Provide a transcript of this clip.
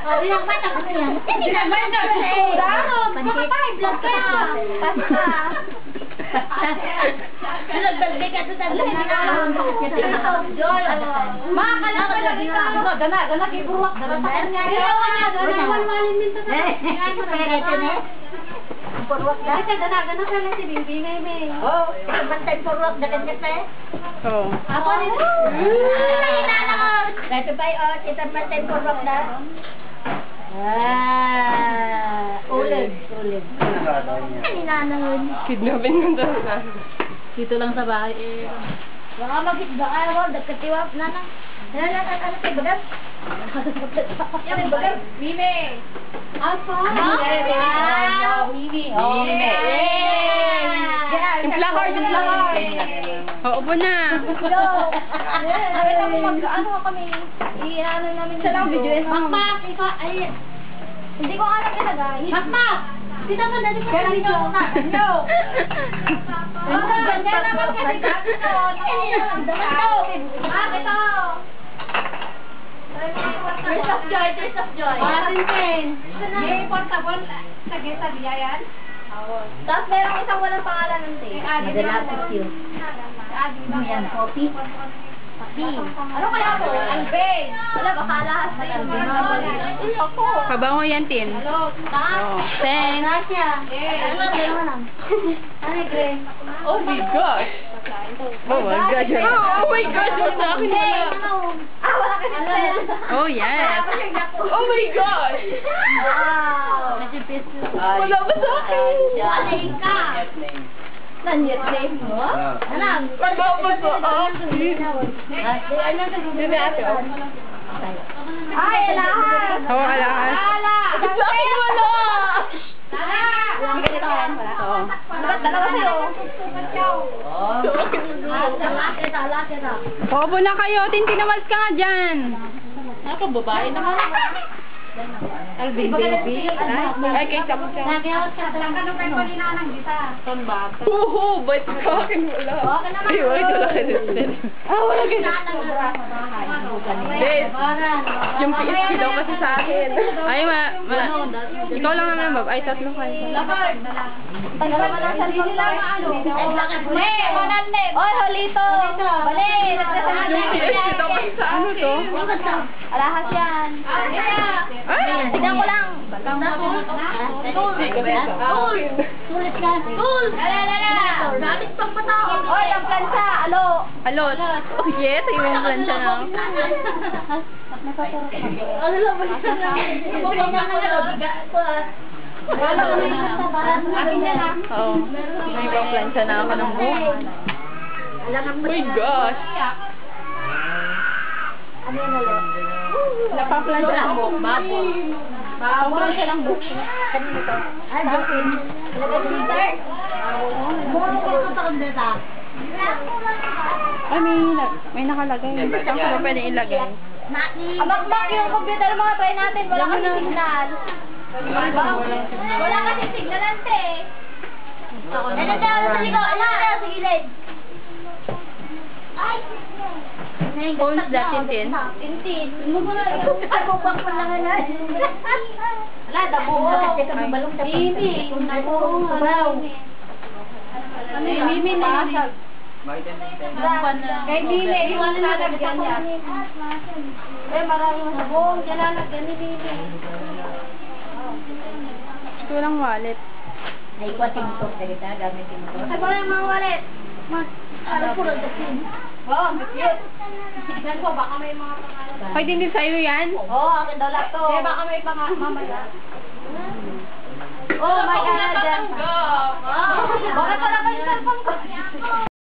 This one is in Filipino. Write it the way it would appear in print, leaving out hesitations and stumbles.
Oh, ilang mata ko yan. Hindi na ba ito? Makapahid vlog ka. Basta. Vlog ka ito sa Joy. Makakala ka lang ito. Gana, kibuwak. Ito na. Purwak na. Gana ka lang si Bibi ngay may. Oh, bantay purwak na ganyan pa eh. Oo. Ako rin. Ito pa yun. Ito bantay purwak na. Ulit. Ano ninanangon? Kidnapin mo daw na. Dito lang sa bahay eh. Baka mag-baka ako. Dagkatiwap na na. Ano tayo bagas? Yan bagas. Mime. Apa? Mimi. Yung plakard. Oo po na. Ano kami? Iano namin sa video. Makmak! Ay, hindi ko alam ilagay. Makmak! Dito ka dali ka dito. No. Ganyan naman kasi dito. Ito. Tears of joy. Atin. May portable sa geta diya yan. Tapos merong isang walang pangalan ng tape. Madalatas yun. Yan, copy. Ano kaya to? Albay. Wala, baka lahat sa albay. Ay, ako. Kabango yan, Tin. Hello. Thanks. Gracia. Ano lang? Ano, Gray? Oh my gosh. Oh my gosh. Oh my gosh. Sa akin wala. Wala ka na. Oh yes. Oh my gosh. Wow. Wala ba sa akin? Alay ka. Nanyet name mo? Alam. Wala ba sa akin? Ay, lahat. Oo, lahat. Sa akin wala. Oo. Dalawa sa'yo. Opo na kayo. Tintinawas ka nga dyan. Ako, babae naman. Alvin baby. Ay, kay Samu siya. Son bata. Oo, ba't sa akin wala? Ay, wala ka din. Wala ka din. Des, yung PSP daw kasi sa akin. Ay, ikaw lang naman, Bob. Ay, tatlo kayo. Oy, Holito! Bali! Yung PSP daw kasi sa ano to? Alahas yan. Ay! Tignan ko lang. Sulit ka. Gamit pang patao. Oy, ang plansa. Alo. Alot. Oh, yes. Ay, yung plancha na. Ano lang ba siya na? Wala ko na yung sa barat. Akin na lang. Oo. May ibang plancha na ako ng buhok. Oh my gosh. Ano yun ulit? Napaplansya ng buhok. Babo. Paplansya ng buhok. Kanino to? Ay, Jokin. Lagay dito. Mukha mo kung sa kandeta. Ay, may nakalagay. Saan ko ba pwede ilagay? Amakmak yung computer mga try natin. Wala kasi signal. Wala kasi signal ante. Nandiyan sa ligaw. Ala, sa gilid. Ay! Phones that, Tintin? Tintin. Ay, bubak mo lang na. Wala, dabong na kasi kami balong sa Mimi. Mimi na. Kay Mimi, iwan na nalagyan niya. Eh, maraming sabong. Diyan nalagyan ni Mimi. Ito lang wallet. Ay, kuha timutok na kita. Gamitin mo to. Ay, wala yung mga wallet. Ano po lang dasin? Oo, cute. Yan po, baka may mga pangalan. Pwede din sa'yo yan? Oo, akin daw lang to. Eh, baka may mamaya. Oh, may ano dyan. Baka talaga yung cellphone ko.